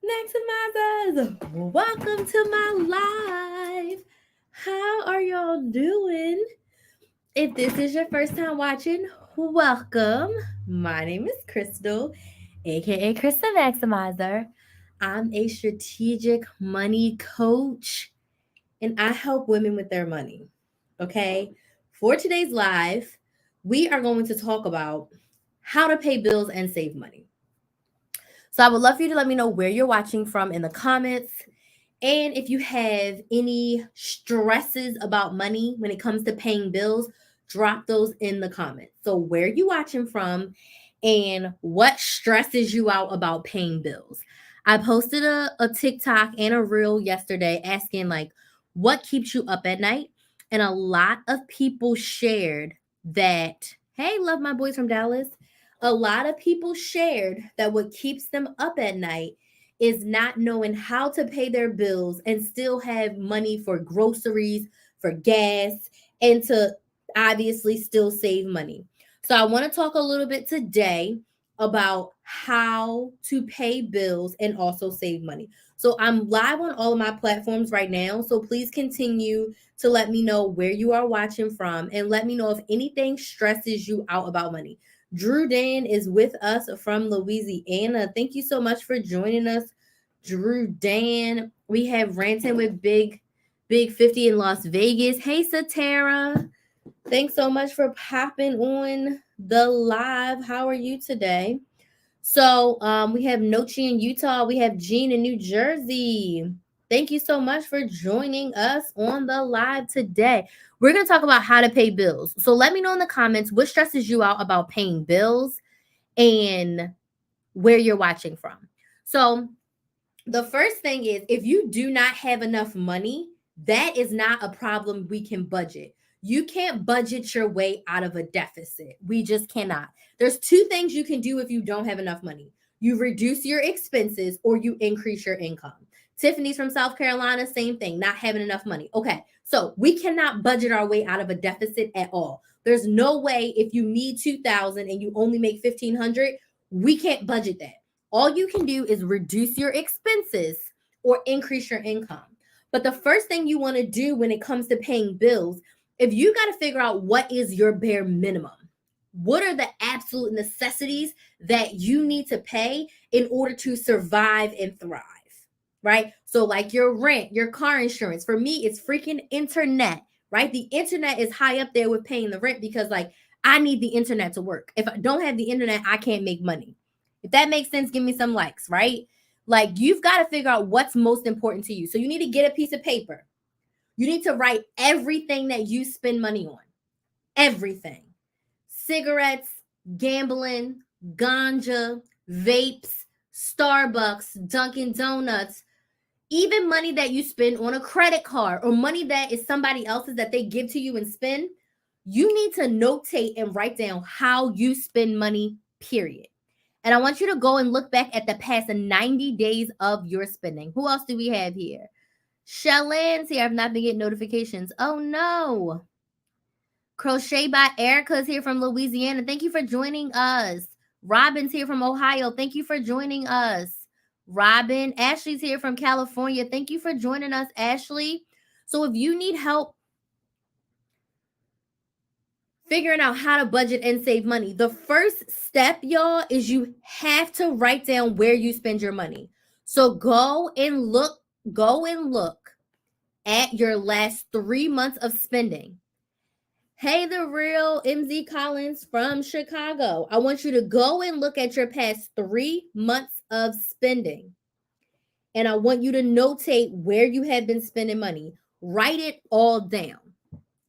Maximizers, welcome to my live. How are y'all doing? If this is your first time watching, welcome. My name is Crystal, aka Krys Maximizer. I'm a strategic money coach and I help women with their money. Okay, for today's live, we are going to talk about how to pay bills and save money. So I would love for you to let me know where you're watching from in the comments. And if you have any stresses about money when it comes to paying bills, drop those in the comments. So where you watching from and what stresses you out about paying bills. I posted a TikTok and a reel yesterday asking like what keeps you up at night. And a lot of people shared that, hey, love my boys from Dallas. A lot of people shared that what keeps them up at night is not knowing how to pay their bills and still have money for groceries, for gas, and to obviously still save money. So, I want to talk a little bit today about how to pay bills and also save money. So, I'm live on all of my platforms right now. So, please continue to let me know where you are watching from and let me know if anything stresses you out about money. Drew Dan is with us from Louisiana. Thank you so much for joining us, Drew Dan. We have Ranting with Big 50 in Las Vegas. Hey, Satara. Thanks so much for popping on the live. How are you today? So we have Nochi in Utah. We have Jean in New Jersey. Thank you so much for joining us on the live today. We're going to talk about how to pay bills. So let me know in the comments what stresses you out about paying bills and where you're watching from. So the first thing is if you do not have enough money, that is not a problem we can budget. You can't budget your way out of a deficit. We just cannot. There's two things you can do if you don't have enough money. You reduce your expenses or you increase your income. Tiffany's from South Carolina, same thing, not having enough money. Okay, so we cannot budget our way out of a deficit at all. There's no way if you need 2,000 and you only make 1,500, we can't budget that. All you can do is reduce your expenses or increase your income. But the first thing you want to do when it comes to paying bills, if you got to figure out what is your bare minimum, what are the absolute necessities that you need to pay in order to survive and thrive, right? So, like your rent, your car insurance. For me, it's freaking internet, right? The internet is high up there with paying the rent because, like, I need the internet to work. If I don't have the internet, I can't make money. If that makes sense, give me some likes, right? Like you've got to figure out what's most important to you. So you need to get a piece of paper. You need to write everything that you spend money on. Everything. Cigarettes, gambling, ganja, vapes, Starbucks, Dunkin' Donuts, even money that you spend on a credit card or money that is somebody else's that they give to you and spend. You need to notate and write down how you spend money, period. And I want you to go and look back at the past 90 days of your spending. Who else do we have here? Shellan's here. I've not been getting notifications. Oh no. Crochet by Erica is here from Louisiana. Thank you for joining us. Robin's here from Ohio. Thank you for joining us. Robin, Ashley's here from California. Thank you for joining us, Ashley. So if you need help figuring out how to budget and save money, the first step, y'all, is you have to write down where you spend your money. So go and look at your last 3 months of spending. Hey, the real MZ Collins from Chicago. I want you to go and look at your past 3 months of spending. And I want you to notate where you have been spending money. Write it all down.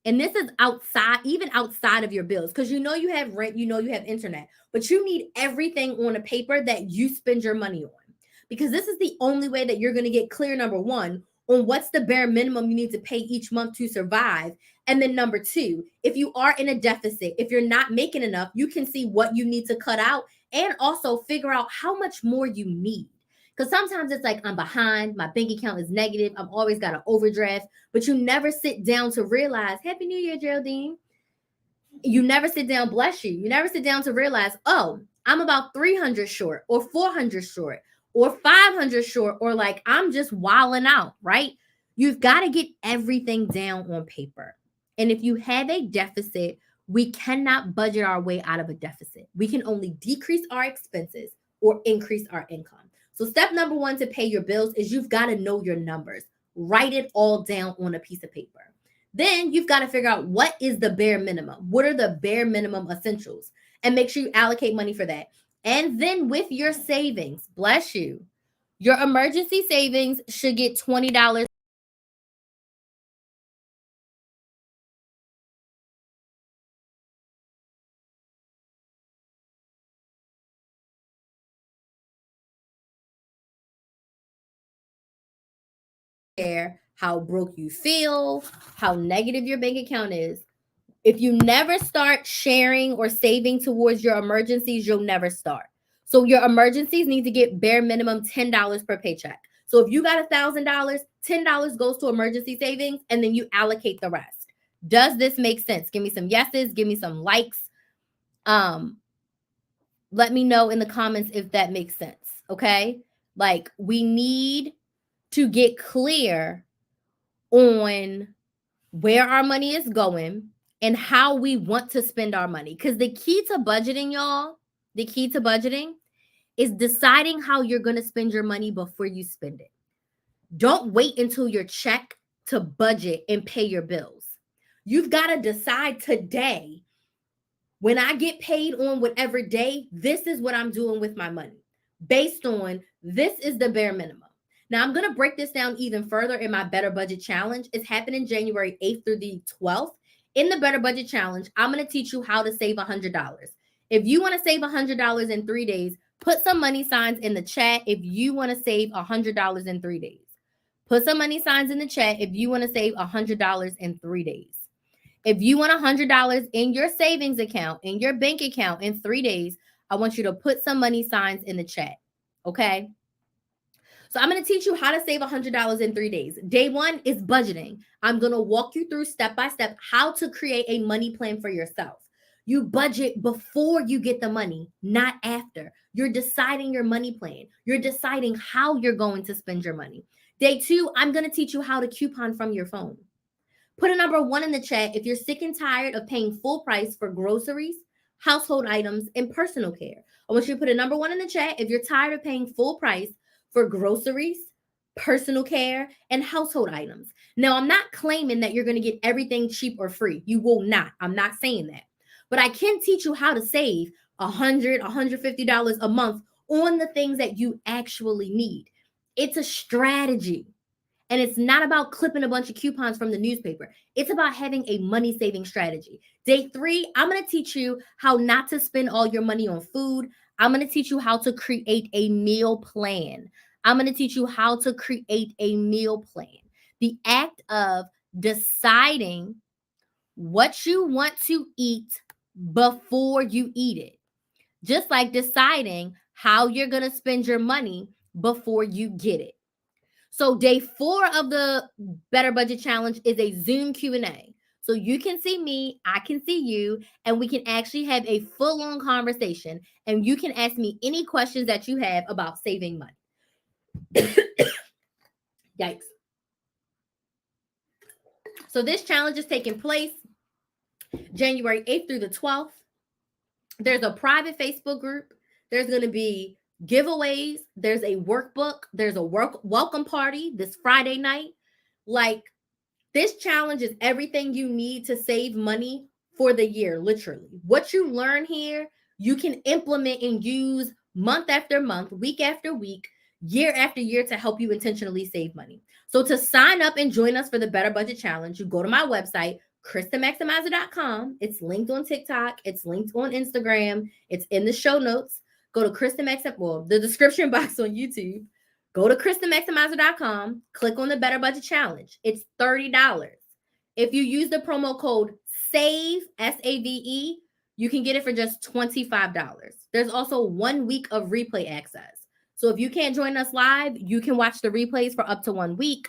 And this is outside, even outside of your bills, because you know you have rent, you know you have internet, but you need everything on a paper that you spend your money on. Because this is the only way that you're going to get clear, number one, on what's the bare minimum you need to pay each month to survive. And then number two, if you are in a deficit, if you're not making enough, you can see what you need to cut out and also figure out how much more you need. Because sometimes it's like I'm behind, my bank account is negative, I've always got an overdraft, but you never sit down to realize, Happy New Year, Geraldine. You never sit down, bless you. You never sit down to realize, oh, I'm about 300 short or 400 short or 500 short, or like I'm just wilding out, right? You've got to get everything down on paper. And if you have a deficit, we cannot budget our way out of a deficit. We can only decrease our expenses or increase our income. So, step number one to pay your bills is you've got to know your numbers. Write it all down on a piece of paper. Then you've got to figure out what is the bare minimum. What are the bare minimum essentials? And make sure you allocate money for that. And then with your savings, bless you, your emergency savings should get $20 care how broke you feel, how negative your bank account is. If you never start sharing or saving towards your emergencies, you'll never start. So your emergencies need to get bare minimum $10 per paycheck. So if you got $1,000, $10 goes to emergency savings, and then you allocate the rest. Does this make sense? Give me some yeses, give me some likes. Let me know in the comments if that makes sense. Okay. Like, we need to get clear on where our money is going and how we want to spend our money. Because the key to budgeting, y'all, the key to budgeting is deciding how you're going to spend your money before you spend it. Don't wait until your check to budget and pay your bills. You've got to decide today, when I get paid on whatever day, this is what I'm doing with my money. Based on this is the bare minimum. Now, I'm going to break this down even further in my Better Budget Challenge. It's happening January 8th through the 12th. In the Better Budget Challenge, I'm going to teach you how to save $100. If you want to save $100 in 3 days, put some money signs in the chat if you want to save $100 in 3 days. Put some money signs in the chat if you want to save $100 in 3 days. If you want $100 in your savings account, in your bank account in 3 days, I want you to put some money signs in the chat. Okay? So I'm going to teach you how to save $100 in 3 days. Day one is budgeting. I'm going to walk you through step by step how to create a money plan for yourself. You budget before you get the money, not after. You're deciding your money plan. You're deciding how you're going to spend your money. Day two, I'm going to teach you how to coupon from your phone. Put a number 1 in the chat if you're sick and tired of paying full price for groceries, household items, and personal care. I want you to put a number 1 in the chat if you're tired of paying full price for groceries, personal care, and household items. Now, I'm not claiming that you're going to get everything cheap or free. You will not. I'm not saying that. But I can teach you how to save $100, $150 a month on the things that you actually need. It's a strategy. And it's not about clipping a bunch of coupons from the newspaper. It's about having a money saving strategy. Day 3, I'm going to teach you how not to spend all your money on food. I'm going to teach you how to create a meal plan. I'm going to teach you how to create a meal plan. The act of deciding what you want to eat before you eat it. Just like deciding how you're going to spend your money before you get it. So day 4 of the Better Budget Challenge is a Zoom Q&A. So you can see me, I can see you, and we can actually have a full-on conversation, and you can ask me any questions that you have about saving money. Yikes. So this challenge is taking place January 8th through the 12th. There's a private Facebook group. There's going to be giveaways. There's a workbook. There's a welcome party this Friday night. Like, this challenge is everything you need to save money for the year, literally. What you learn here, you can implement and use month after month, week after week, year after year to help you intentionally save money. So to sign up and join us for the Better Budget Challenge, you go to my website, KrysTheMaximizer.com. It's linked on TikTok. It's linked on Instagram. It's in the show notes. Go to the description box on YouTube. Go to KrysTheMaximizer.com. Click on the Better Budget Challenge. It's $30. If you use the promo code SAVE, S-A-V-E, you can get it for just $25. There's also 1 week of replay access. So if you can't join us live, you can watch the replays for up to 1 week.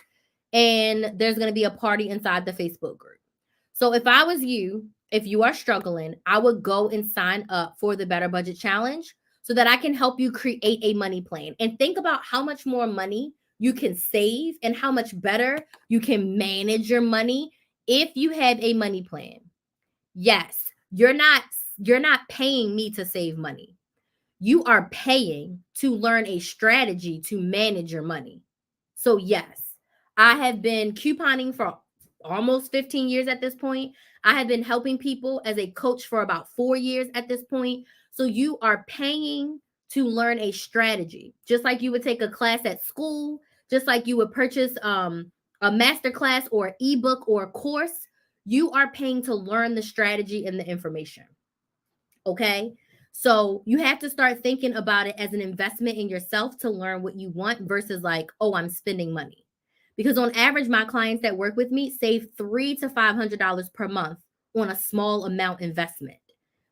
And there's going to be a party inside the Facebook group. So if I was you, if you are struggling, I would go and sign up for the Better Budget Challenge so that I can help you create a money plan and think about how much more money you can save and how much better you can manage your money if you have a money plan. Yes, you're not paying me to save money. You are paying to learn a strategy to manage your money. So, yes, I have been couponing for almost 15 years at this point. I have been helping people as a coach for about 4 years at this point. So, you are paying to learn a strategy, just like you would take a class at school, just like you would purchase a master class or ebook or a course. You are paying to learn the strategy and the information. Okay. So you have to start thinking about it as an investment in yourself to learn what you want versus like, oh, I'm spending money. Because on average, my clients that work with me save $300 to $500 per month on a small amount investment.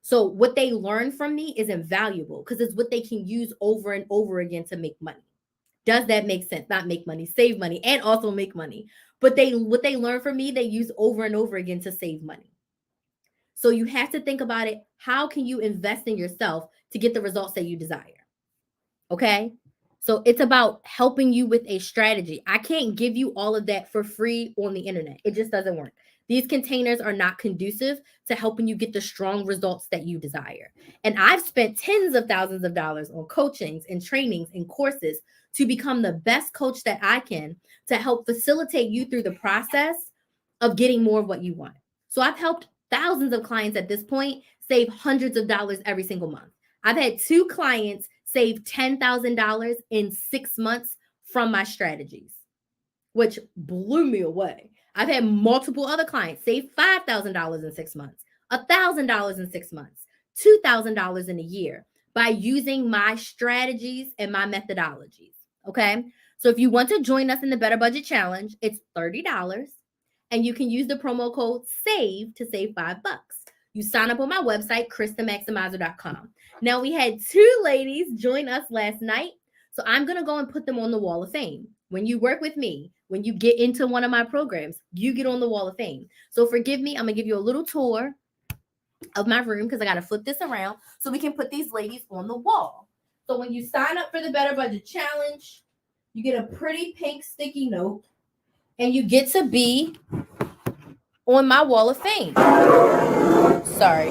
So what they learn from me is invaluable because it's what they can use over and over again to make money. Does that make sense? Not make money, save money, and also make money. But they what they learn from me, they use over and over again to save money. So you have to think about it. How can you invest in yourself to get the results that you desire? Okay. So it's about helping you with a strategy. I can't give you all of that for free on the internet. It just doesn't work. These containers are not conducive to helping you get the strong results that you desire. And I've spent tens of thousands of dollars on coachings and trainings and courses to become the best coach that I can to help facilitate you through the process of getting more of what you want. So I've helped thousands of clients at this point save hundreds of dollars every single month. I've had 2 clients save $10,000 in 6 months from my strategies, which blew me away. I've had multiple other clients save $5,000 in 6 months, $1,000 in 6 months, $2,000 in a year by using my strategies and my methodologies. Okay. So if you want to join us in the Better Budget Challenge, it's $30 and you can use the promo code SAVE to save $5. You sign up on my website, KrysTheMaximizer.com. Now, we had 2 ladies join us last night, so I'm going to go and put them on the Wall of Fame. When you work with me, when you get into one of my programs, you get on the Wall of Fame. So forgive me, I'm going to give you a little tour of my room because I got to flip this around so we can put these ladies on the wall. So when you sign up for the Better Budget Challenge, you get a pretty pink sticky note, and you get to be on my Wall of Fame. Sorry.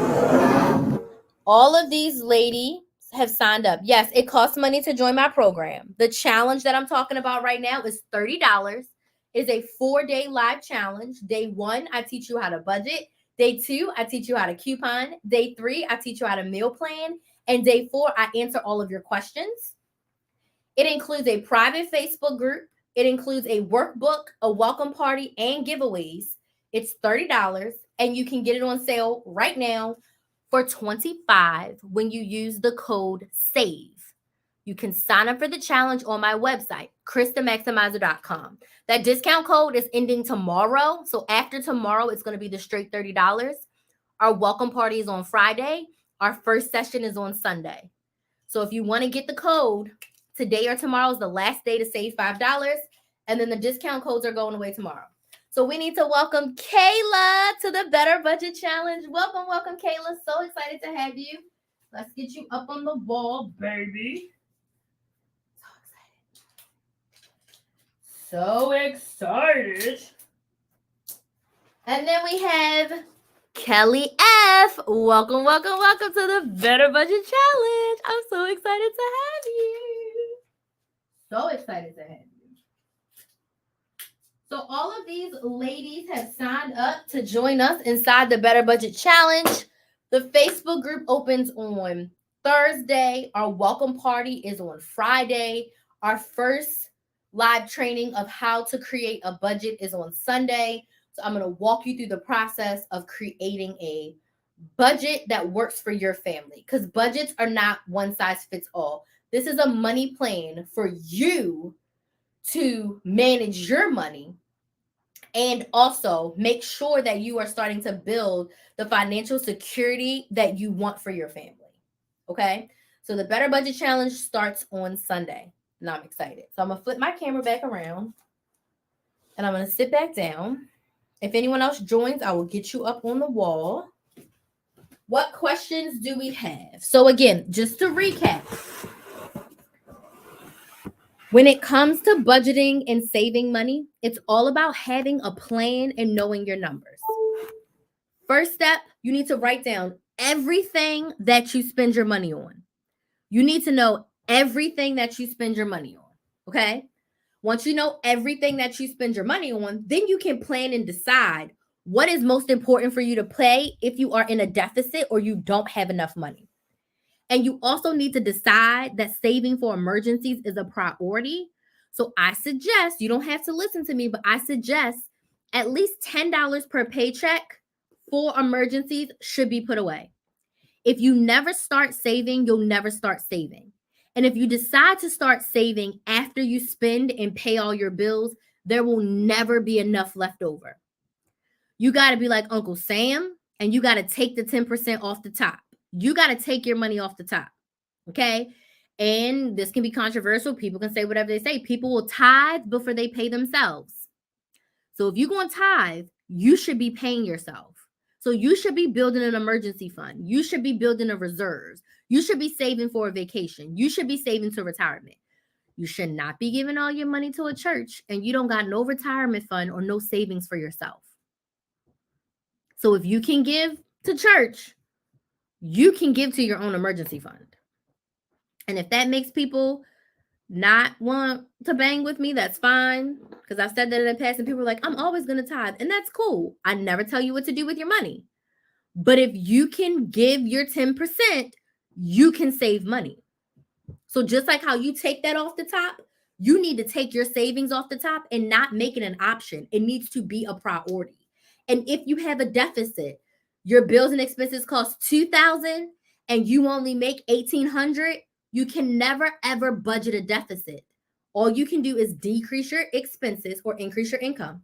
All of these ladies have signed up. Yes, it costs money to join my program. The challenge that I'm talking about right now is $30. It's a 4-day live challenge. Day 1, I teach you how to budget. Day 2, I teach you how to coupon. Day 3, I teach you how to meal plan. And day 4, I answer all of your questions. It includes a private Facebook group. It includes a workbook, a welcome party, and giveaways. It's $30, and you can get it on sale right now for $25 when you use the code SAVE. You can sign up for the challenge on my website, KrysTheMaximizer.com. That discount code is ending tomorrow. So after tomorrow, it's going to be the straight $30. Our welcome party is on Friday. Our first session is on Sunday. So if you want to get the code, today or tomorrow is the last day to save $5. And then the discount codes are going away tomorrow. So we need to welcome Kayla to the Better Budget Challenge. Welcome, welcome, Kayla. So excited to have you. Let's get you up on the wall, baby. So excited. And then we have Kelly F. Welcome, welcome, welcome to the Better Budget Challenge. I'm so excited to have you. So excited to have you. So all of these ladies have signed up to join us inside the Better Budget Challenge. The Facebook group opens on Thursday. Our welcome party is on Friday. Our first live training of how to create a budget is on Sunday. So I'm going to walk you through the process of creating a budget that works for your family, because budgets are not one size fits all. This is a money plan for you to manage your money and also make sure that you are starting to build the financial security that you want for your family. Okay? So the Better Budget Challenge starts on Sunday. And I'm excited. So I'm going to flip my camera back around and I'm going to sit back down. If anyone else joins, I will get you up on the wall. What questions do we have? So, again, just to recap, when it comes to budgeting and saving money, it's all about having a plan and knowing your numbers. First step, you need to write down everything that you spend your money on. You need to know everything that you spend your money on. Okay. Once you know everything that you spend your money on, then you can plan and decide what is most important for you to pay if you are in a deficit or you don't have enough money. And you also need to decide that saving for emergencies is a priority. So I suggest, you don't have to listen to me, but I suggest at least $10 per paycheck for emergencies should be put away. If you never start saving, you'll never start saving. And if you decide to start saving after you spend and pay all your bills, there will never be enough left over. You got to be like Uncle Sam and you got to take the 10% off the top. You got to take your money off the top. Okay. And this can be controversial. People can say whatever they say. People will tithe before they pay themselves. So if you're going to tithe, you should be paying yourself. So you should be building an emergency fund. You should be building a reserves. You should be saving for a vacation. You should be saving to retirement. You should not be giving all your money to a church and you don't got no retirement fund or no savings for yourself. So if you can give to church, you can give to your own emergency fund. And if that makes people not want to bang with me, that's fine. Because I've said that in the past and people are like, I'm always going to tithe. And that's cool. I never tell you what to do with your money. But if you can give your 10%, you can save money. So just like how you take that off the top, you need to take your savings off the top and not make it an option. It needs to be a priority. And if you have a deficit, your bills and expenses cost $2,000 and you only make $1,800, you can never ever budget a deficit. All you can do is decrease your expenses or increase your income.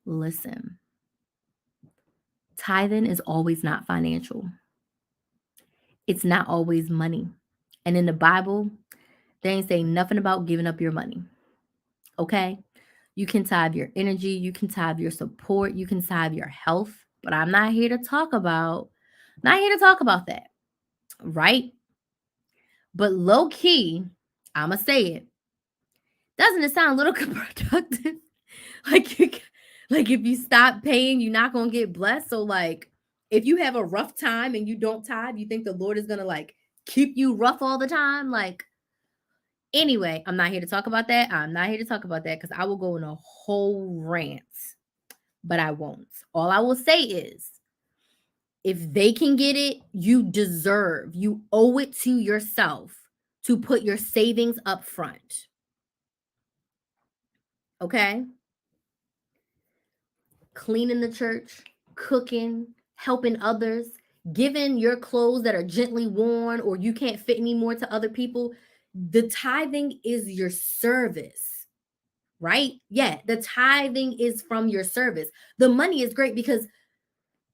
Listen, tithing is always not financial. It's not always money. And in the Bible, they ain't saying nothing about giving up your money. Okay? You can tithe your energy, you can tithe your support, you can tithe your health, but I'm not here to talk about that. Right? But low key, I'ma say it. Doesn't it sound a little counterproductive? like if you stop paying, you're not gonna get blessed. So like if you have a rough time and you don't tithe, you think the Lord is gonna like keep you rough all the time? Like, anyway, I'm not here to talk about that. I'm not here to talk about that because I will go in a whole rant, but I won't. All I will say is if they can get it, you deserve, you owe it to yourself to put your savings up front. Okay? Cleaning the church, cooking, helping others, giving your clothes that are gently worn or you can't fit anymore to other people. The tithing is your service, right? Yeah, the tithing is from your service. The money is great because,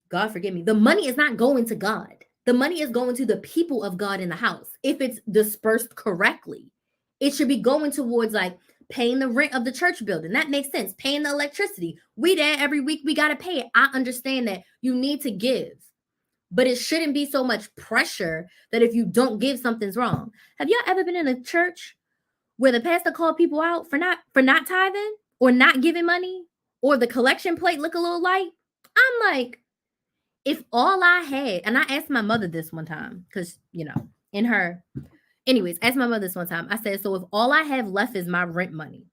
God forgive me, the money is not going to God. The money is going to the people of God in the house. If it's dispersed correctly, it should be going towards like paying the rent of the church building. That makes sense. Paying the electricity. We there every week. We got to pay it. I understand that you need to give, but it shouldn't be so much pressure that if you don't give, something's wrong. Have y'all ever been in a church where the pastor called people out for not tithing or not giving money or the collection plate look a little light? I'm like, if all I had, and I asked my mother this one time, because, asked my mother this one time. I said, so if all I have left is my rent money,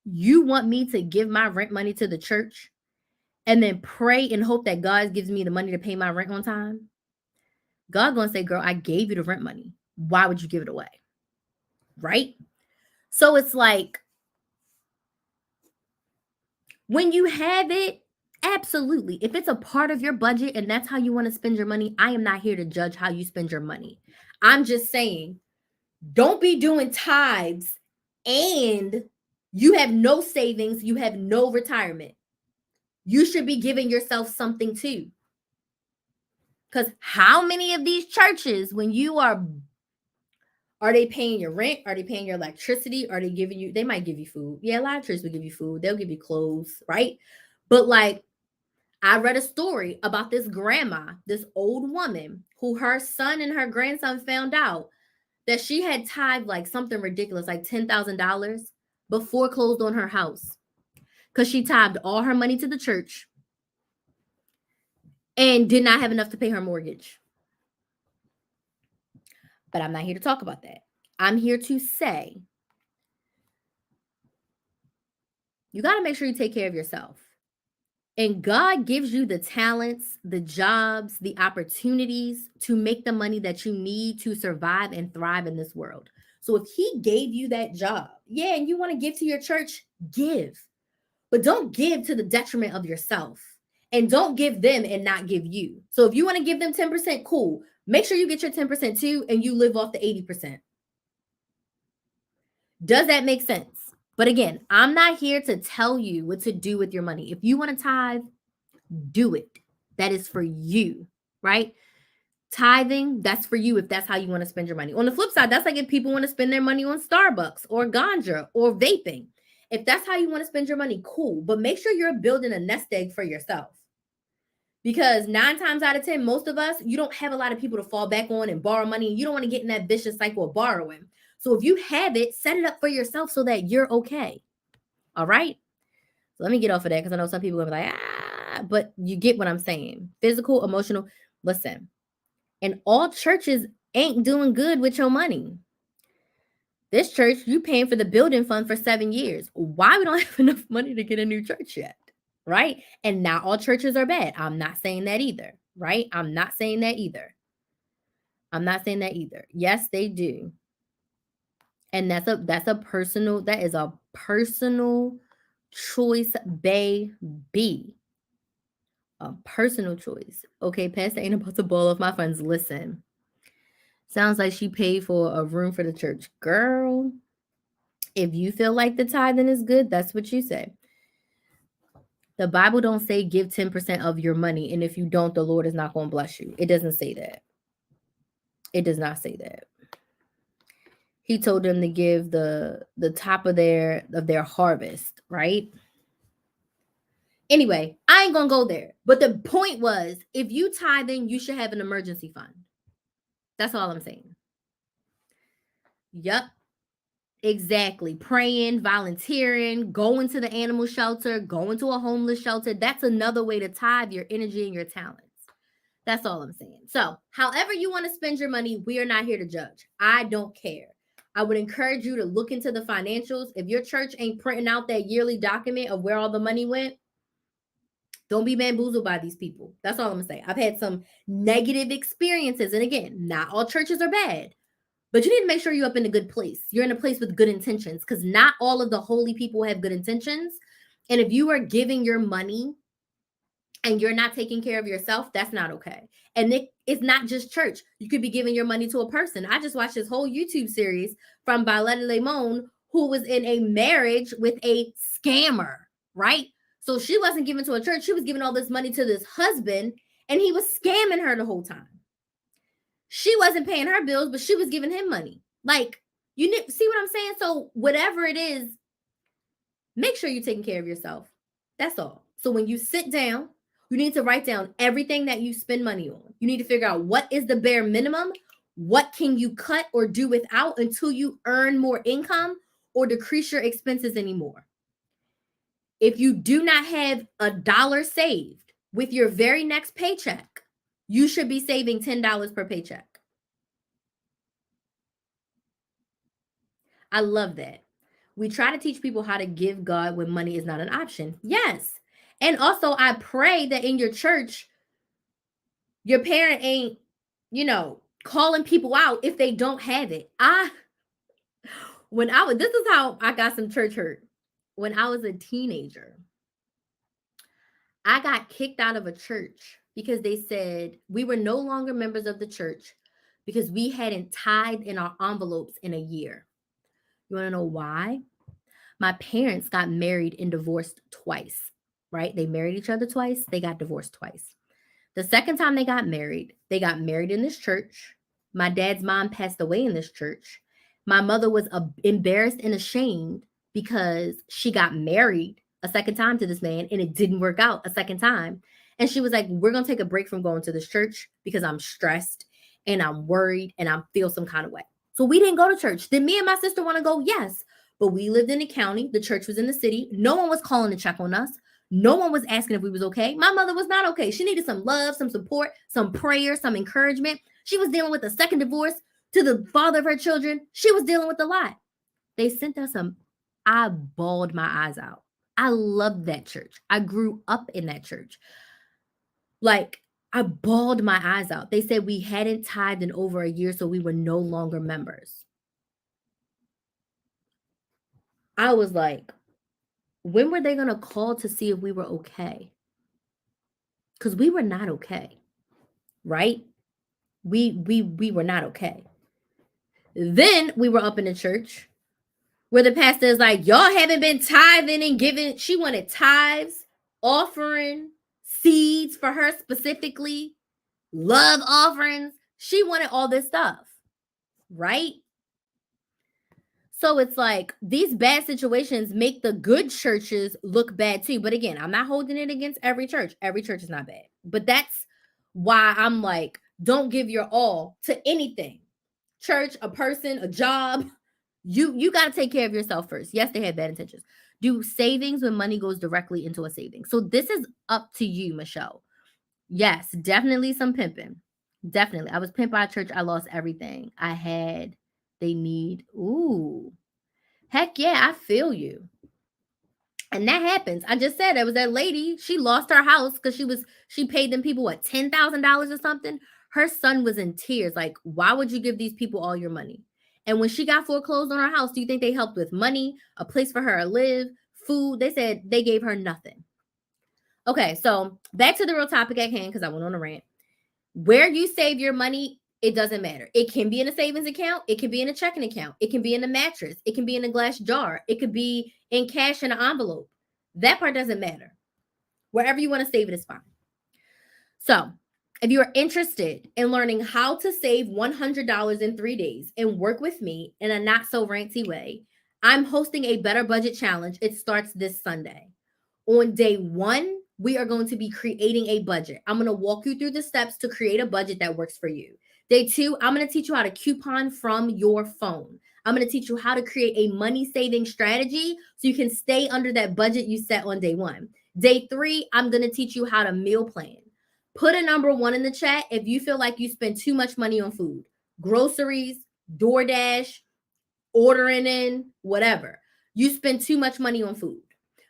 you want me to give my rent money to the church and then pray and hope that God gives me the money to pay my rent on time? God gonna say, girl, I gave you the rent money. Why would you give it away? Right? So it's like, when you have it, absolutely. If it's a part of your budget and that's how you want to spend your money, I am not here to judge how you spend your money. I'm just saying, don't be doing tithes and you have no savings, you have no retirement. You should be giving yourself something too. Because how many of these churches, when you are they paying your rent? Are they paying your electricity? Are they giving you, they might give you food. Yeah, a lot of churches will give you food. They'll give you clothes, right? But like, I read a story about this grandma, this old woman, who her son and her grandson found out that she had tithed like something ridiculous, like $10,000 before closed on her house, because she tithed all her money to the church and did not have enough to pay her mortgage. But I'm not here to talk about that. I'm here to say you got to make sure you take care of yourself. And God gives you the talents, the jobs, the opportunities to make the money that you need to survive and thrive in this world. So if He gave you that job, yeah, and you want to give to your church, give. But don't give to the detriment of yourself. And don't give them and not give you. So if you want to give them 10%, cool. Make sure you get your 10% too, and you live off the 80%. Does that make sense? But again, I'm not here to tell you what to do with your money. If you want to tithe, do it. That is for you, right? Tithing, that's for you if that's how you want to spend your money. On the flip side, that's like if people want to spend their money on Starbucks or ganja or vaping. If that's how you want to spend your money, cool. But make sure you're building a nest egg for yourself. Because 9 times out of 10, most of us, you don't have a lot of people to fall back on and borrow money. And you don't want to get in that vicious cycle of borrowing. So if you have it, set it up for yourself so that you're okay. All right? So let me get off of that, because I know some people are going to be like, but you get what I'm saying. Physical, emotional. Listen, and all churches ain't doing good with your money. This church, you paying for the building fund for 7 years. Why we don't have enough money to get a new church yet? Right? And not all churches are bad. I'm not saying that either. Right? I'm not saying that either. Yes, they do. And that is a personal choice, baby. A personal choice. Okay, Pastor ain't about to ball off my funds. Listen. Sounds like she paid for a room for the church. Girl, if you feel like the tithing is good, that's what you say. The Bible don't say give 10% of your money, and if you don't, the Lord is not going to bless you. It doesn't say that. It does not say that. He told them to give the top of their harvest, right? Anyway, I ain't going to go there. But the point was, if you tithing, you should have an emergency fund. That's all I'm saying. Yep. Exactly. Praying, volunteering, going to the animal shelter, going to a homeless shelter. That's another way to tithe your energy and your talents. That's all I'm saying. So, however you want to spend your money, we are not here to judge. I don't care. I would encourage you to look into the financials. If your church ain't printing out that yearly document of where all the money went, don't be bamboozled by these people. That's all I'm going to say. I've had some negative experiences. And again, not all churches are bad. But you need to make sure you're up in a good place. You're in a place with good intentions, because not all of the holy people have good intentions. And if you are giving your money and you're not taking care of yourself, that's not okay. And it's not just church. You could be giving your money to a person. I just watched this whole YouTube series from Violetta Lemon, who was in a marriage with a scammer, right? So she wasn't giving to a church. She was giving all this money to this husband, and he was scamming her the whole time. She wasn't paying her bills, but she was giving him money. Like, you see what I'm saying? So whatever it is, make sure you're taking care of yourself. That's all. So when you sit down, you need to write down everything that you spend money on. You need to figure out what is the bare minimum, what can you cut or do without until you earn more income or decrease your expenses anymore. If you do not have $1 saved with your very next paycheck, you should be saving $10 per paycheck. I love that. We try to teach people how to give God when money is not an option. Yes. And also, I pray that in your church, your parent ain't, calling people out if they don't have it. This is how I got some church hurt. When I was a teenager, I got kicked out of a church because they said we were no longer members of the church because we hadn't tithed in our envelopes in a year. You want to know why? My parents got married and divorced twice, right? They married each other twice. They got divorced twice. The second time they got married in this church. My dad's mom passed away in this church. My mother was embarrassed and ashamed because she got married a second time to this man and it didn't work out a second time. And she was like, we're going to take a break from going to this church because I'm stressed and I'm worried and I feel some kind of way. So we didn't go to church. Did me and my sister want to go? Yes. But we lived in the county. The church was in the city. No one was calling to check on us. No one was asking if we was okay. My mother was not okay. She needed some love, some support, some prayer, some encouragement. She was dealing with a second divorce to the father of her children. She was dealing with a lot. They sent us some. I bawled my eyes out. I loved that church. I grew up in that church. Like, I bawled my eyes out. They said we hadn't tithed in over a year, so we were no longer members. I was like, when were they going to call to see if we were okay? Because we were not okay, right? We were not okay. Then we were up in the church where the pastor is like, y'all haven't been tithing and giving. She wanted tithes, offering, seeds for her specifically, love offerings. She wanted all this stuff, right? So it's like these bad situations make the good churches look bad too. But again, I'm not holding it against every church. Every church is not bad. But that's why I'm like, don't give your all to anything. Church, a person, a job. You got to take care of yourself first. Yes, they had bad intentions. Do savings when money goes directly into a savings. So this is up to you, Michelle. Yes, definitely some pimping. Definitely. I was pimped by a church. I lost everything I had. They need. Ooh. Heck yeah, I feel you. And that happens. I just said there was that lady. She lost her house because she paid them people what, $10,000 or something. Her son was in tears. Like, why would you give these people all your money? And when she got foreclosed on her house, do you think they helped with money, a place for her to live, food? They said they gave her nothing. Okay, so back to the real topic at hand because I went on a rant. Where you save your money, it doesn't matter. It can be in a savings account. It can be in a checking account. It can be in a mattress. It can be in a glass jar. It could be in cash in an envelope. That part doesn't matter. Wherever you want to save it is fine. So, if you are interested in learning how to save $100 in 3 days and work with me in a not so ranty way, I'm hosting a Better Budget Challenge. It starts this Sunday. On day 1, we are going to be creating a budget. I'm going to walk you through the steps to create a budget that works for you. Day 2, I'm going to teach you how to coupon from your phone. I'm going to teach you how to create a money saving strategy so you can stay under that budget you set on day 1. Day 3, I'm going to teach you how to meal plan. Put a number 1 in the chat if you feel like you spend too much money on food, groceries, DoorDash, ordering in, whatever. You spend too much money on food.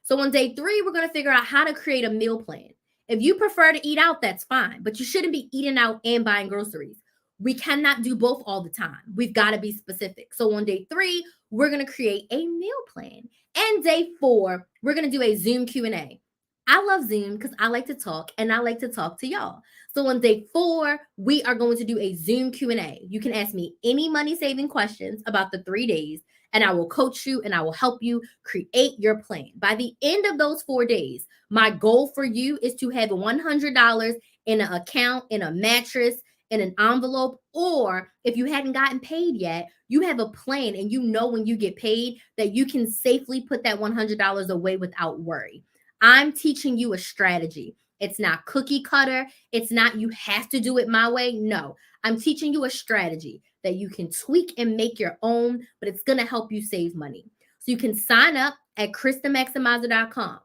So on day 3, we're going to figure out how to create a meal plan. If you prefer to eat out, that's fine, but you shouldn't be eating out and buying groceries. We cannot do both all the time. We've got to be specific. So on day 3, we're going to create a meal plan. And day 4, we're going to do a Zoom Q&A. I love Zoom because I like to talk and I like to talk to y'all. So on day 4, we are going to do a Zoom Q&A. You can ask me any money saving questions about the 3 days and I will coach you and I will help you create your plan. By the end of those 4 days, my goal for you is to have $100 in an account, in a mattress, in an envelope, or if you hadn't gotten paid yet, you have a plan and you know when you get paid that you can safely put that $100 away without worry. I'm teaching you a strategy. It's not cookie cutter. It's not you have to do it my way. No, I'm teaching you a strategy that you can tweak and make your own, but it's going to help you save money. So you can sign up at KrysTheMaximizer.com.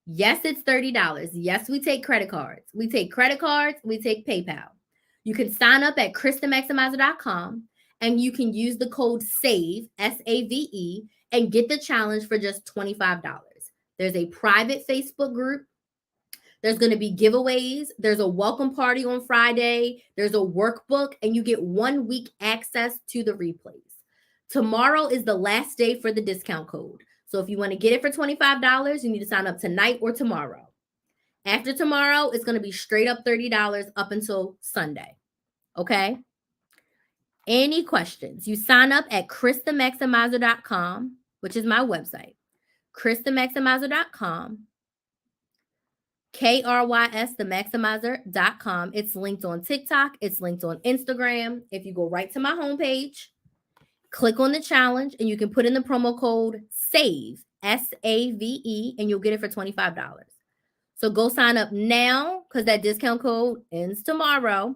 Yes, it's $30. Yes, we take credit cards. We take credit cards. We take PayPal. You can sign up at KrysTheMaximizer.com and you can use the code SAVE, S-A-V-E, and get the challenge for just $25. There's a private Facebook group. There's going to be giveaways. There's a welcome party on Friday. There's a workbook, and you get 1 week access to the replays. Tomorrow is the last day for the discount code. So if you want to get it for $25, you need to sign up tonight or tomorrow. After tomorrow, it's going to be straight up $30 up until Sunday. Okay? Any questions? You sign up at KrysTheMaximizer.com, which is my website. KrysTheMaximizer.com. KRYSTheMaximizer.com. It's linked on TikTok. It's linked on Instagram. If you go right to my homepage, click on the challenge, and you can put in the promo code SAVE, S-A-V-E, and you'll get it for $25. So go sign up now because that discount code ends tomorrow.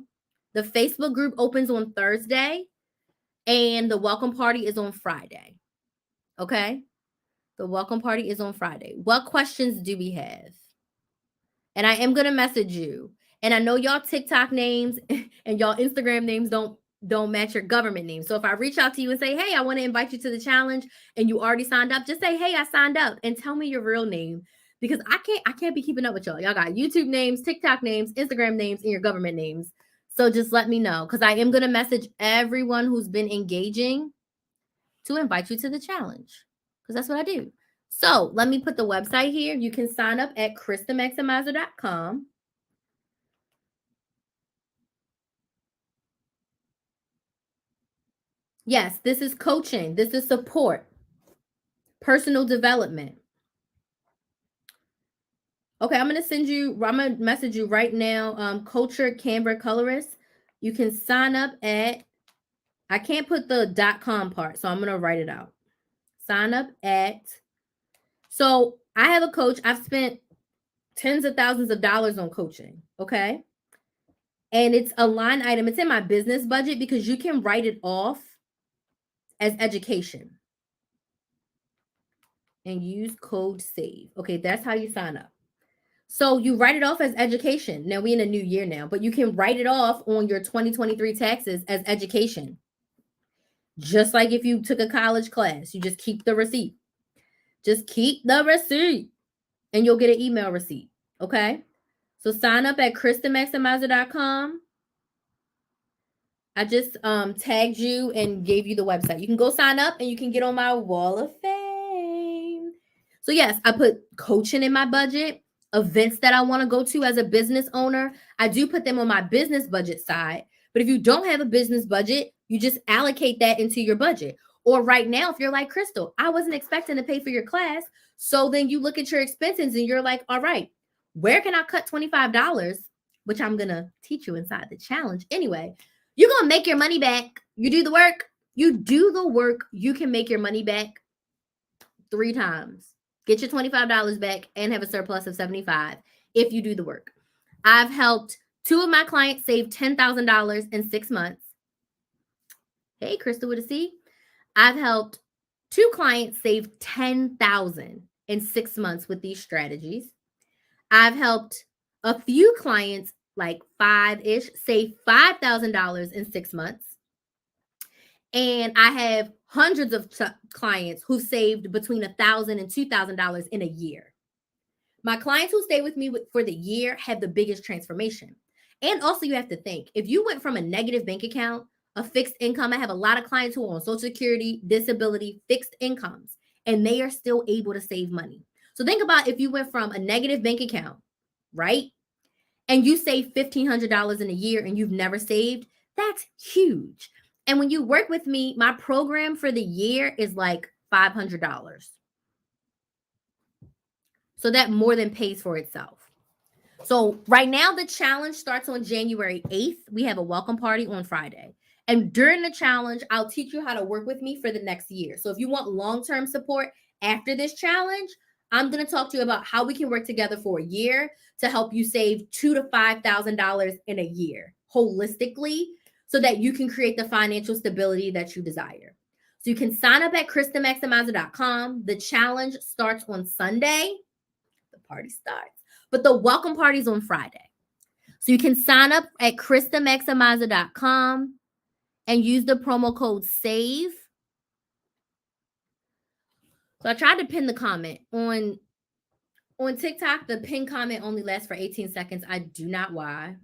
The Facebook group opens on Thursday and the welcome party is on Friday. Okay? The welcome party is on Friday. What questions do we have? And I am going to message you. And I know y'all TikTok names and y'all Instagram names don't match your government name. So if I reach out to you and say, "Hey, I want to invite you to the challenge," and you already signed up, just say, "Hey, I signed up," and tell me your real name because I can't be keeping up with y'all. Y'all got YouTube names, TikTok names, Instagram names, and your government names. So just let me know because I am going to message everyone who's been engaging to invite you to the challenge because that's what I do. So let me put the website here. You can sign up at KrysTheMaximizer.com. Yes, this is coaching. This is support, personal development. Okay, I'm gonna message you right now. Culture Canva Colorist. You can sign up at, I can't put the .com part, so I'm gonna write it out. Sign up at, so I have a coach. I've spent tens of thousands of dollars on coaching. Okay. And it's a line item. It's in my business budget because you can write it off as education and use code SAVE. Okay, that's how you sign up. So you write it off as education. Now we in a new year now, but you can write it off on your 2023 taxes as education. Just like if you took a college class, you just keep the receipt. Just keep the receipt and you'll get an email receipt. Okay? So sign up at KrysTheMaximizer.com. I just tagged you and gave you the website. You can go sign up and you can get on my wall of fame. So yes, I put coaching in my budget, events that I want to go to as a business owner. I do put them on my business budget side. But if you don't have a business budget, you just allocate that into your budget. Or right now, if you're like Crystal, I wasn't expecting to pay for your class. So then you look at your expenses and you're like, all right, where can I cut $25? Which I'm going to teach you inside the challenge anyway. You're going to make your money back. You do the work. You do the work. You can make your money back 3 times. Get your $25 back and have a surplus of $75 if you do the work. I've helped 2 of my clients save $10,000 in 6 months. Hey, Crystal with a C. I've helped 2 clients save $10,000 in 6 months with these strategies. I've helped a few clients, like 5-ish, save $5,000 in 6 months. And I have hundreds of clients who saved between $1,000 and $2,000 in a year. My clients who stay with me for the year have the biggest transformation. And also, you have to think if you went from a negative bank account, a fixed income, I have a lot of clients who are on Social Security, disability, fixed incomes, and they are still able to save money. So think about if you went from a negative bank account, right? And you save $1,500 in a year and you've never saved, that's huge. And when you work with me, my program for the year is like $500. So that more than pays for itself. So right now, the challenge starts on January 8th. We have a welcome party on Friday. And during the challenge, I'll teach you how to work with me for the next year. So if you want long-term support after this challenge, I'm going to talk to you about how we can work together for a year to help you save $2,000 to $5,000 in a year holistically so that you can create the financial stability that you desire. So you can sign up at KrysTheMaximizer.com. The challenge starts on Sunday. The party starts, but the welcome party is on Friday. So you can sign up at KrysTheMaximizer.com and use the promo code SAVE. So I tried to pin the comment on TikTok. The pin comment only lasts for 18 seconds. I do not know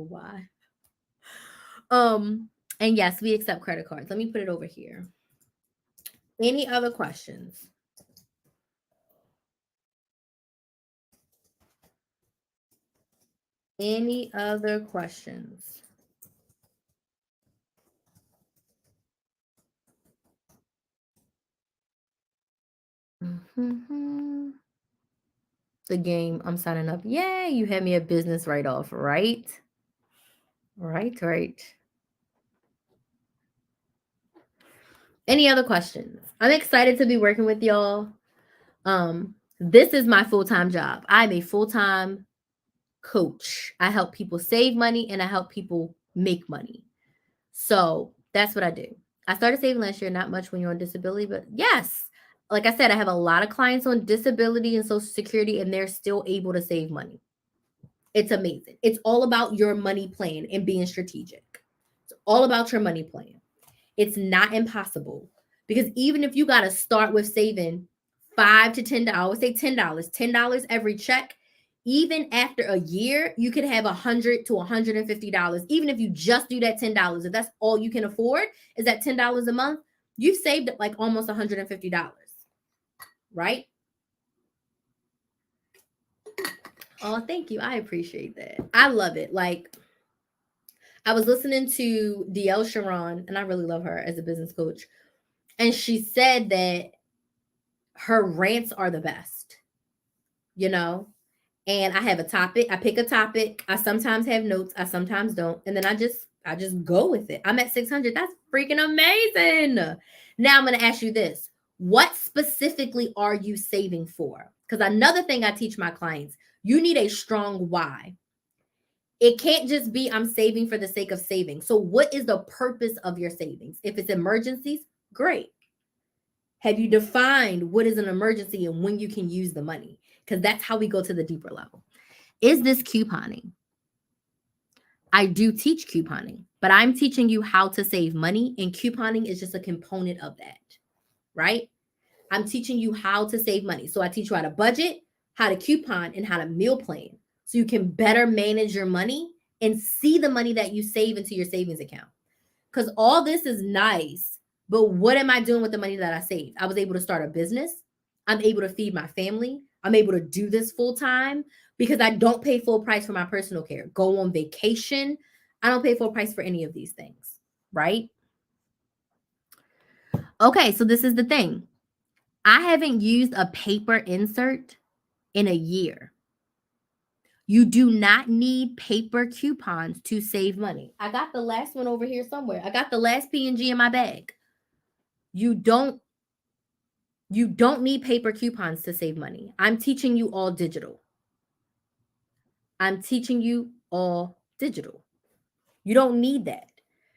why. And yes, we accept credit cards. Let me put it over here. Any other questions? Any other questions? Mm-hmm. The game, I'm signing up. Yay, you had me a business write-off, right? Right. Any other questions? I'm excited to be working with y'all. This is my full-time job. I'm a full-time coach. I help people save money and I help people make money. So that's what I do. I started saving last year, not much when you're on disability, but yes, like I said, I have a lot of clients on disability and Social Security, and they're still able to save money. It's amazing. It's all about your money plan and being strategic. It's all about your money plan. It's not impossible because even if you got to start with saving $5 to $10, say $10 every check, even after a year, you could have $100 to $150. Even if you just do that $10, if that's all you can afford is that $10 a month, you've saved like almost $150, right? Oh, thank you. I appreciate that. I love it. Like, I was listening to DL Sharon, and I really love her as a business coach. And she said that her rants are the best, you know? And I have a topic. I pick a topic. I sometimes have notes. I sometimes don't. And then I just go with it. I'm at 600. That's freaking amazing. Now I'm going to ask you this. What specifically are you saving for? Because another thing I teach my clients, you need a strong why. It can't just be I'm saving for the sake of saving. So what is the purpose of your savings? If it's emergencies, great. Have you defined what is an emergency and when you can use the money? Because that's how we go to the deeper level. Is this couponing? I do teach couponing, but I'm teaching you how to save money, and couponing is just a component of that, right? I'm teaching you how to save money. So I teach you how to budget, how to coupon, and how to meal plan so you can better manage your money and see the money that you save into your savings account. Because all this is nice, but what am I doing with the money that I saved? I was able to start a business. I'm able to feed my family. I'm able to do this full time because I don't pay full price for my personal care. Go on vacation. I don't pay full price for any of these things, right? Okay, so this is the thing. I haven't used a paper insert in a year. You do not need paper coupons to save money. I got the last one over here somewhere. I got the last P&G in my bag. You don't need paper coupons to save money. I'm teaching you all digital. I'm teaching you all digital. You don't need that.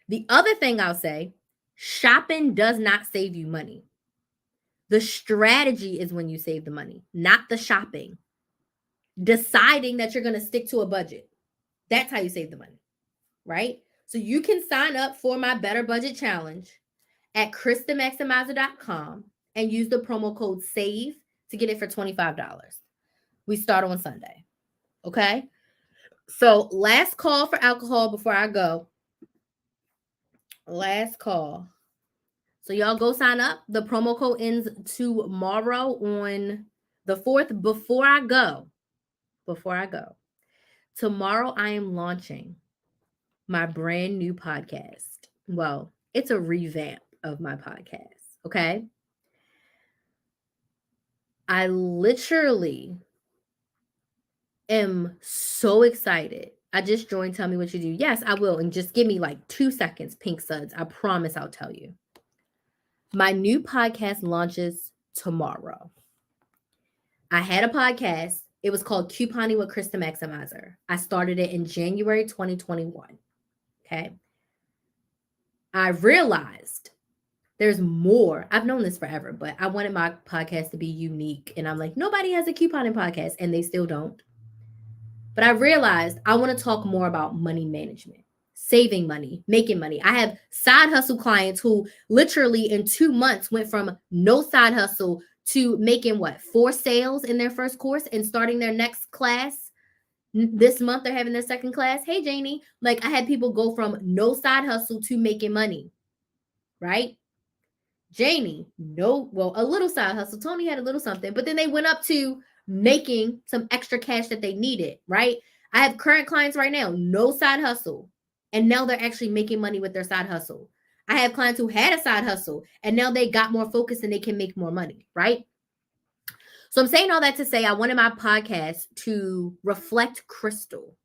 The other thing I'll say, shopping does not save you money. The strategy is when you save the money, not the shopping. Deciding that you're going to stick to a budget. That's how you save the money, right? So you can sign up for my Better Budget Challenge at KrysTheMaximizer.com and use the promo code SAVE to get it for $25. We start on Sunday, okay? So last call for alcohol before I go. Last call. So y'all go sign up. The promo code ends tomorrow on the 4th. Before I go, tomorrow I am launching my brand new podcast. Well, it's a revamp of my podcast, okay? I literally am so excited. I just joined Tell Me What You Do. Yes, I will. And just give me like 2 seconds, Pink Suds. I promise I'll tell you. My new podcast launches tomorrow. I had a podcast. It was called Couponing with Krys the Maximizer. I started it in January 2021. Okay. I realized there's more. I've known this forever, but I wanted my podcast to be unique. And I'm like, nobody has a couponing podcast, and they still don't. But I realized I want to talk more about money management, saving money, making money. I have side hustle clients who literally in 2 months went from no side hustle to making 4 sales in their first course and starting their next class. This month they're having their second class. Hey, Janie. Like, I had people go from no side hustle to making money, right? Janie, a little side hustle. Tony had a little something, but then they went up to making some extra cash that they needed, right? I have current clients right now, no side hustle, and now they're actually making money with their side hustle. I have clients who had a side hustle, and now they got more focus and they can make more money, right? So I'm saying all that to say I wanted my podcast to reflect Crystal,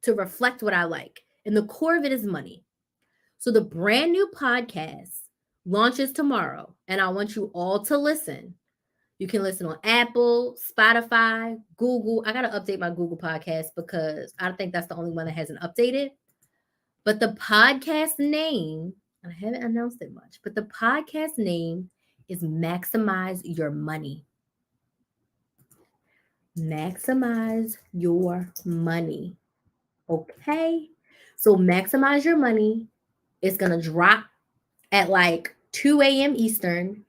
to reflect what I like. And the core of it is money. So the brand new podcast launches tomorrow, and I want you all to listen. You can listen on Apple, Spotify, Google. I got to update my Google podcast because I think that's the only one that hasn't updated. But the podcast name, I haven't announced it much, but the podcast name is Maximize Your Money. Maximize Your Money. Okay? So, Maximize Your Money is going to drop at like 2 a.m. Eastern.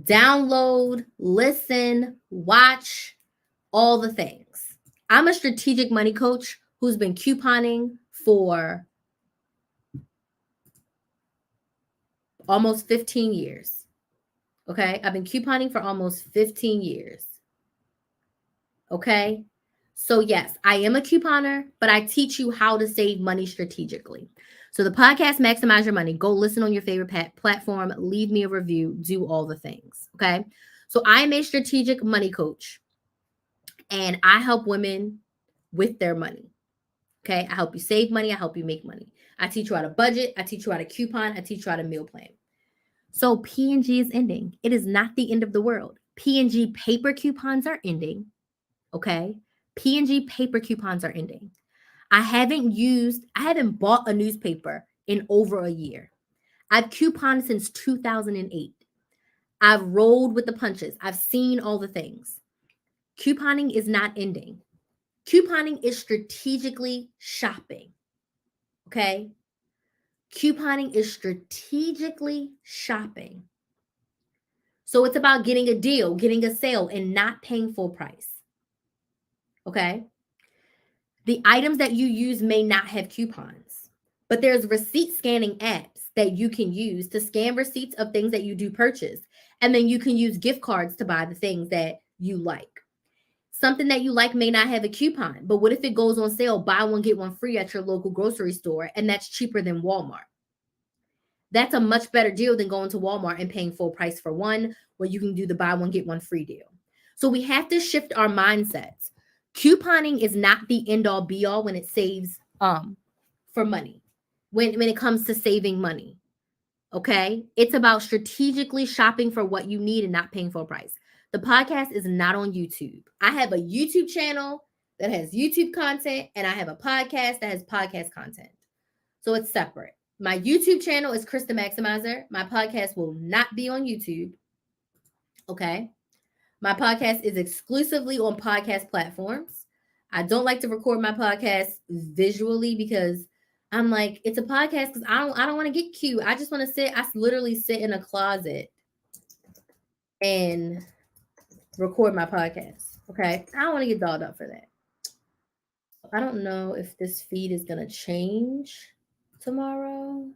Download, listen, watch, all the things. I'm a strategic money coach who's been couponing for almost 15 years. Okay? I've been couponing for almost 15 years. Okay? So, yes, I am a couponer, but I teach you how to save money strategically. So, the podcast, Maximize Your Money, go listen on your favorite platform, leave me a review, do all the things. Okay? So, I'm a strategic money coach and I help women with their money. Okay? I help you save money, I help you make money. I teach you how to budget, I teach you how to coupon, I teach you how to meal plan. So, P&G is ending. It is not the end of the world. P&G paper coupons are ending. Okay? P&G paper coupons are ending. I haven't bought a newspaper in over a year. I've couponed since 2008. I've rolled with the punches. I've seen all the things. Couponing is not ending. Couponing is strategically shopping. Okay? Couponing is strategically shopping. So it's about getting a deal, getting a sale, and not paying full price. Okay? The items that you use may not have coupons, but there's receipt scanning apps that you can use to scan receipts of things that you do purchase. And then you can use gift cards to buy the things that you like. Something that you like may not have a coupon, but what if it goes on sale, buy one, get one free at your local grocery store, and that's cheaper than Walmart? That's a much better deal than going to Walmart and paying full price for one, where you can do the buy one, get one free deal. So we have to shift our mindsets. Couponing is not the end all be all when it saves for money. When it comes to saving money. Okay? It's about strategically shopping for what you need and not paying full price. The podcast is not on YouTube. I have a YouTube channel that has YouTube content and I have a podcast that has podcast content. So it's separate. My YouTube channel is Krys the Maximizer. My podcast will not be on YouTube. Okay? My podcast is exclusively on podcast platforms. I don't like to record my podcast visually because I'm like, it's a podcast because I don't want to get cute. I just want to sit. I literally sit in a closet and record my podcast. Okay. I don't want to get dolled up for that. I don't know if this feed is gonna change tomorrow.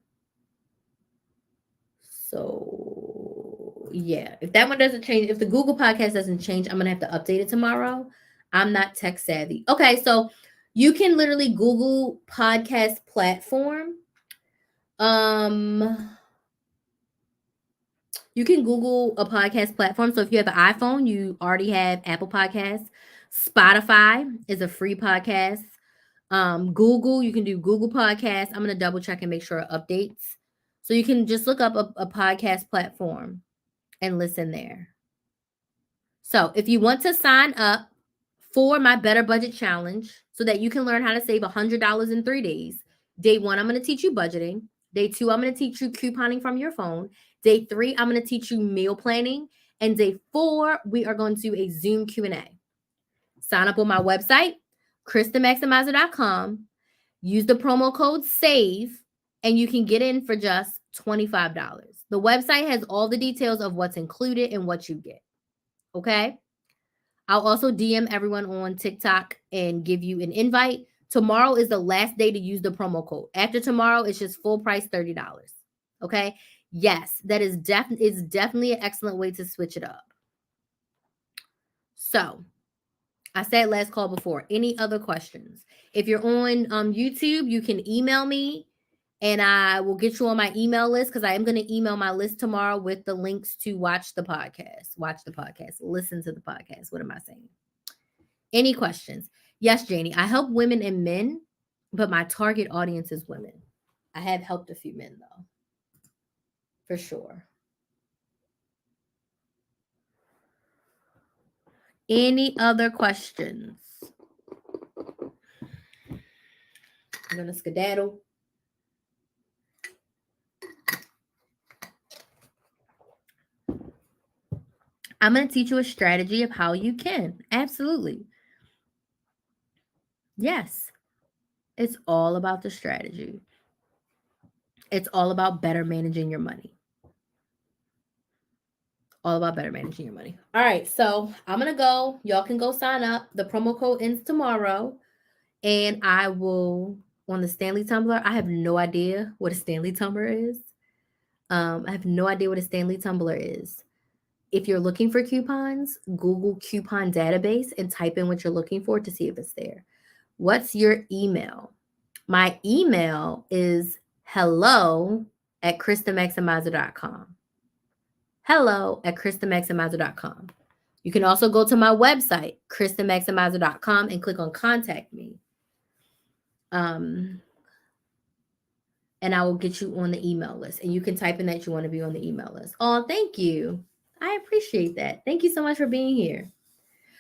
So yeah, if that one doesn't change, if the Google podcast doesn't change, I'm gonna have to update it tomorrow. I'm not tech savvy. Okay, so you can literally Google podcast platform. You can Google a podcast platform. So if you have an iPhone, you already have Apple Podcasts. Spotify is a free podcast. Google, you can do Google Podcasts. I'm gonna double check and make sure it updates. So you can just look up a podcast platform and listen there. So if you want to sign up for my Better Budget Challenge so that you can learn how to save $100 in 3 days, day 1, I'm going to teach you budgeting. Day 2, I'm going to teach you couponing from your phone. Day 3, I'm going to teach you meal planning. And day 4, we are going to do a Zoom Q&A. Sign up on my website, krysthemaximizer.com. Use the promo code SAVE, and you can get in for just $25. The website has all the details of what's included and what you get. Okay? I'll also DM everyone on TikTok and give you an invite. Tomorrow is the last day to use the promo code. After tomorrow, it's just full price $30. Okay? Yes, that is definitely an excellent way to switch it up. So, I said last call before. Any other questions? If you're on YouTube, you can email me and I will get you on my email list because I am going to email my list tomorrow with the links to watch the podcast, listen to the podcast. What am I saying? Any questions? Yes, Janie, I help women and men, but my target audience is women. I have helped a few men though, for sure. Any other questions? I'm going to skedaddle. I'm going to teach you a strategy of how you can. Absolutely. Yes. It's all about the strategy. It's all about better managing your money. All about better managing your money. All right. So I'm going to go. Y'all can go sign up. The promo code ends tomorrow. And I will, on the Stanley Tumbler, I have no idea what a Stanley Tumbler is. I have no idea what a Stanley Tumbler is. If you're looking for coupons, Google coupon database and type in what you're looking for to see if it's there. What's your email? My email is hello@KristaMaximizer.com. Hello@KristaMaximizer.com. You can also go to my website, KristaMaximizer.com, and click on contact me. And I will get you on the email list. And you can type in that you want to be on the email list. Oh, thank you. I appreciate that. Thank you so much for being here.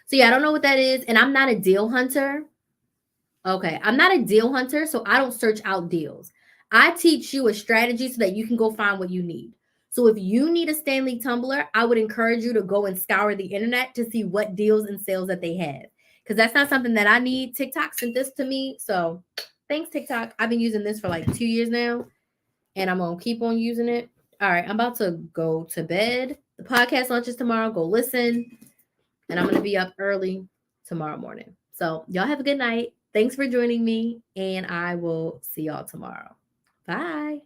So yeah, I don't know what that is. And I'm not a deal hunter. Okay. I'm not a deal hunter, so I don't search out deals. I teach you a strategy so that you can go find what you need. So if you need a Stanley tumbler, I would encourage you to go and scour the internet to see what deals and sales that they have. Because that's not something that I need. TikTok sent this to me. So thanks, TikTok. I've been using this for like 2 years now. And I'm going to keep on using it. All right. I'm about to go to bed. The podcast launches tomorrow. Go listen. And I'm going to be up early tomorrow morning. So y'all have a good night. Thanks for joining me. And I will see y'all tomorrow. Bye.